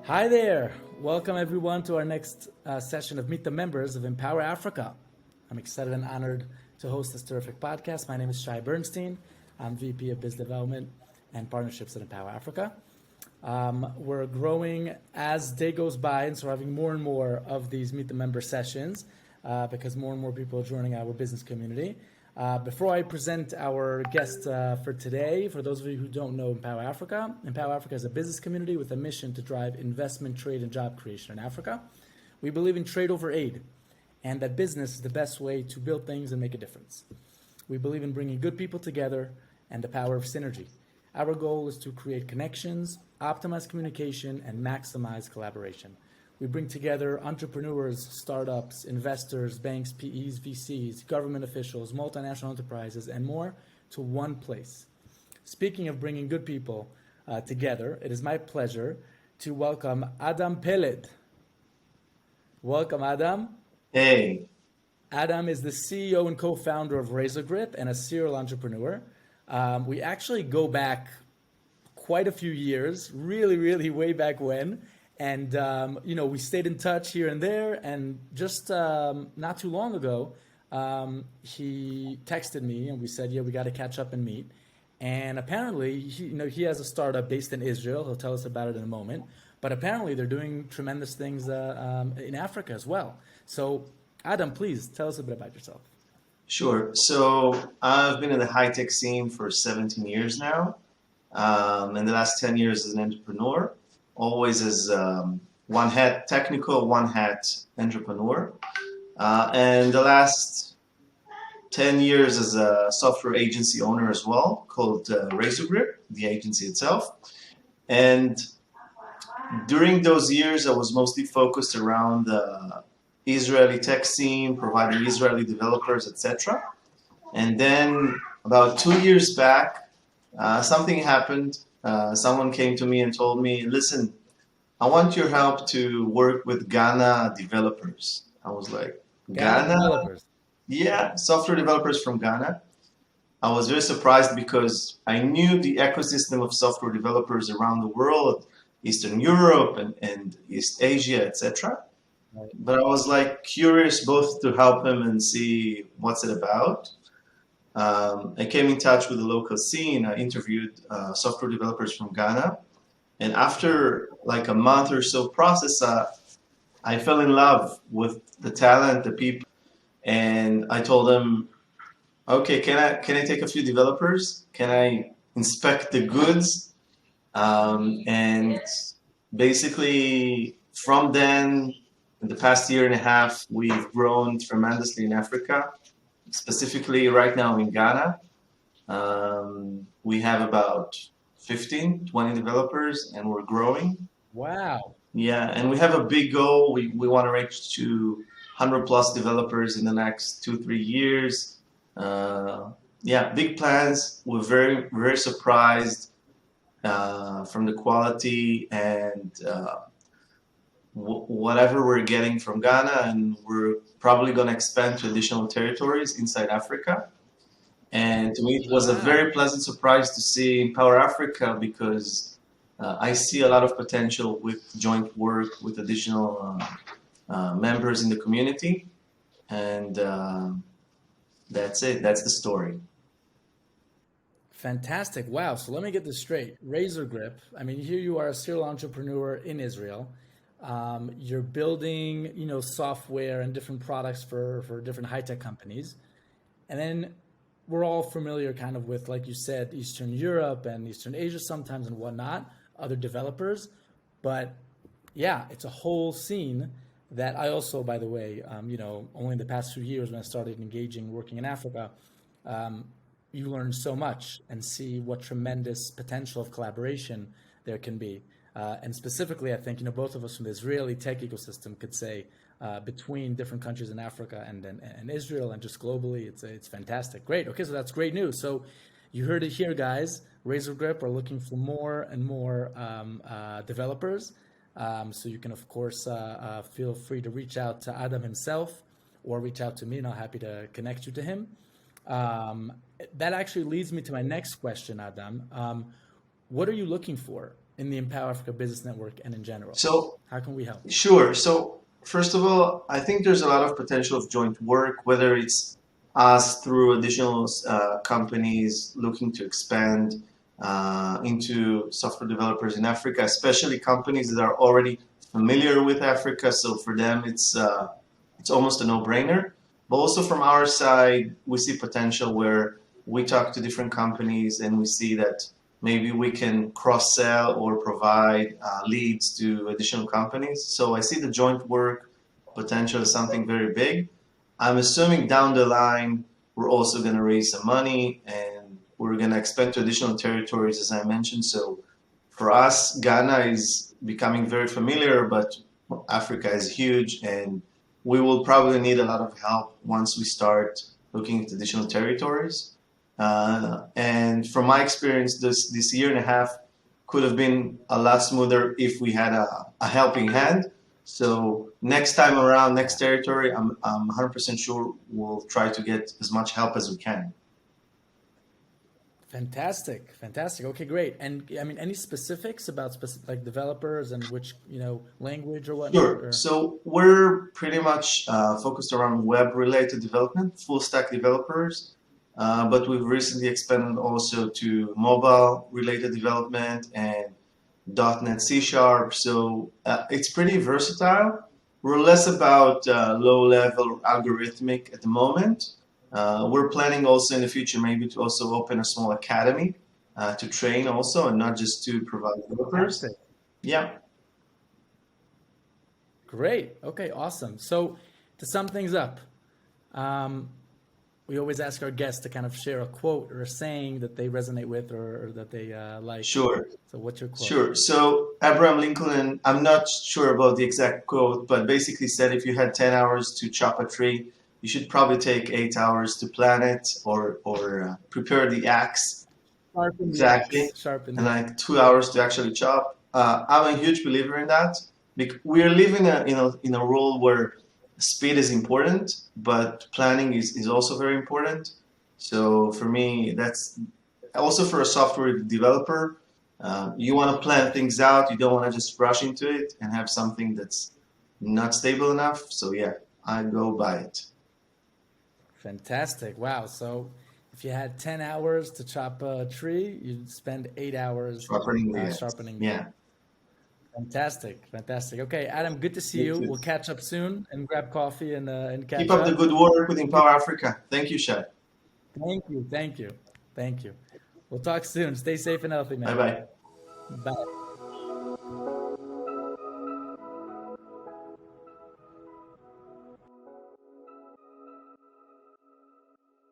Hi there. Welcome everyone to our next session of Meet the Members of Empower Africa. I'm excited and honored to host this terrific podcast. My name is Shai Bernstein. I'm VP of Biz Development and Partnerships at Empower Africa. We're growing as day goes by, and so we're having more and more of these Meet the Member sessions because more and more people are joining our business community. Before I present our guest for today, for those of you who don't know Empower Africa is a business community with a mission to drive investment, trade, and job creation in Africa. We believe in trade over aid, and that business is the best way to build things and make a difference. We believe in bringing good people together and the power of synergy. Our goal is to create connections, optimize communication, and maximize collaboration. We bring together entrepreneurs, startups, investors, banks, PEs, VCs, government officials, multinational enterprises, and more to one place. Speaking of bringing good people together, it is my pleasure to welcome Adam Peled. Welcome, Adam. Hey, Adam is the CEO and co-founder of Razor Grip and a serial entrepreneur. We actually go back quite a few years, really way back when. And, we stayed in touch here and there. And just not too long ago, he texted me and we said, yeah, we got to catch up and meet. And apparently, he has a startup based in Israel. He'll tell us about it in a moment. But apparently, they're doing tremendous things in Africa as well. So, Adam, please tell us a bit about yourself. sure. So I've been in the high tech scene for 17 years now. In the last 10 years as an entrepreneur, always as one hat technical, one hat entrepreneur. And the last 10 years as a software agency owner as well, called Razor Grip, the agency itself. And during those years, I was mostly focused around the Israeli tech scene, providing Israeli developers, etc. And then about 2 years back, something happened. Someone came to me and told me, listen, I want your help to work with Ghana developers. I was like, Ghana Ghana? developers. Yeah, software developers from Ghana. I was very surprised because I knew the ecosystem of software developers around the world, Eastern Europe and East Asia, etc. Right. But I was like curious both to help him and see what's it about. I came in touch with the local scene. I interviewed software developers from Ghana. And after like a month or so process, I fell in love with the talent, the people. And I told them, okay, can I take a few developers? Can I inspect the goods? And basically from then, in the past year and a half, we've grown tremendously in Africa, specifically right now in Ghana. We have about 15, 20 developers and we're growing. Wow. Yeah, and we have a big goal. We want to reach to 100 plus developers in the next 2, 3 years. Yeah, big plans. We're very surprised from the quality and whatever we're getting from Ghana, and we're probably going to expand to additional territories inside Africa. And to me, it was a Wow. very pleasant surprise to see Empower Africa because I see a lot of potential with joint work with additional members in the community. And that's it. That's the story. Fantastic. Wow. So let me get this straight. Razor Grip. I mean, here you are a serial entrepreneur in Israel. You're building, software and different products for different high-tech companies. And then we're all familiar kind of with, like you said, Eastern Europe and Eastern Asia sometimes and whatnot, other developers. But yeah, it's a whole scene that I also, by the way, only in the past few years when I started engaging, working in Africa, you learn so much and see what tremendous potential of collaboration there can be. And specifically, I think, both of us from the Israeli tech ecosystem could say between different countries in Africa and Israel and just globally, it's fantastic. Great. Okay, so that's great news. So you heard it here, guys. Razor Grip are looking for more and more developers. So you can, of course, feel free to reach out to Adam himself or reach out to me, and I'm happy to connect you to him. That actually leads me to my next question, Adam. What are you looking for in the Empower Africa Business Network and in general? So How can we help? sure. So first of all, I think there's a lot of potential of joint work, whether it's us through additional companies looking to expand into software developers in Africa, especially companies that are already familiar with Africa. So for them, it's almost a no-brainer. But also from our side, we see potential where we talk to different companies and we see that maybe we can cross-sell or provide leads to additional companies. So I see the joint work potential as something very big. I'm assuming down the line, we're also going to raise some money and we're going to expand to additional territories, as I mentioned. So for us, Ghana is becoming very familiar, but Africa is huge and we will probably need a lot of help once we start looking at additional territories. And from my experience, this year and a half could have been a lot smoother if we had a helping hand. So next time around, next territory, I'm 100% sure we'll try to get as much help as we can. Fantastic. Okay, great. And I mean, any specifics about like developers and which, language or whatnot? Sure. Or? So we're pretty much focused around web-related development, full-stack developers. But we've recently expanded also to mobile-related development and .NET C#. So it's pretty versatile. We're less about low-level algorithmic at the moment. We're planning also in the future maybe to also open a small academy to train also and not just to provide developers. Fantastic. Yeah. Great. Okay, awesome. So to sum things up, we always ask our guests to kind of share a quote or a saying that they resonate with or that they like. Sure. So what's your quote? Sure. So Abraham Lincoln, I'm not sure about the exact quote, but basically said if you had 10 hours to chop a tree, you should probably take 8 hours to plan it or prepare the axe. Sharpen Exactly. Sharpen and like 2 hours to actually chop. I'm a huge believer in that. We are living in a world where speed is important, but planning is also very important. So for me, that's also for a software developer. You want to plan things out. You don't want to just rush into it and have something that's not stable enough. So yeah, I go by it. Fantastic. Wow. So if you had 10 hours to chop a tree, you'd spend 8 hours Sharpening the sharpening. Yeah. Fantastic. Okay, Adam, good to see you. We'll catch up soon and grab coffee and catch Keep up the good work with Empower Africa. Thank you, Shad. Thank you. We'll talk soon. Stay safe and healthy, man. Bye-bye. Bye.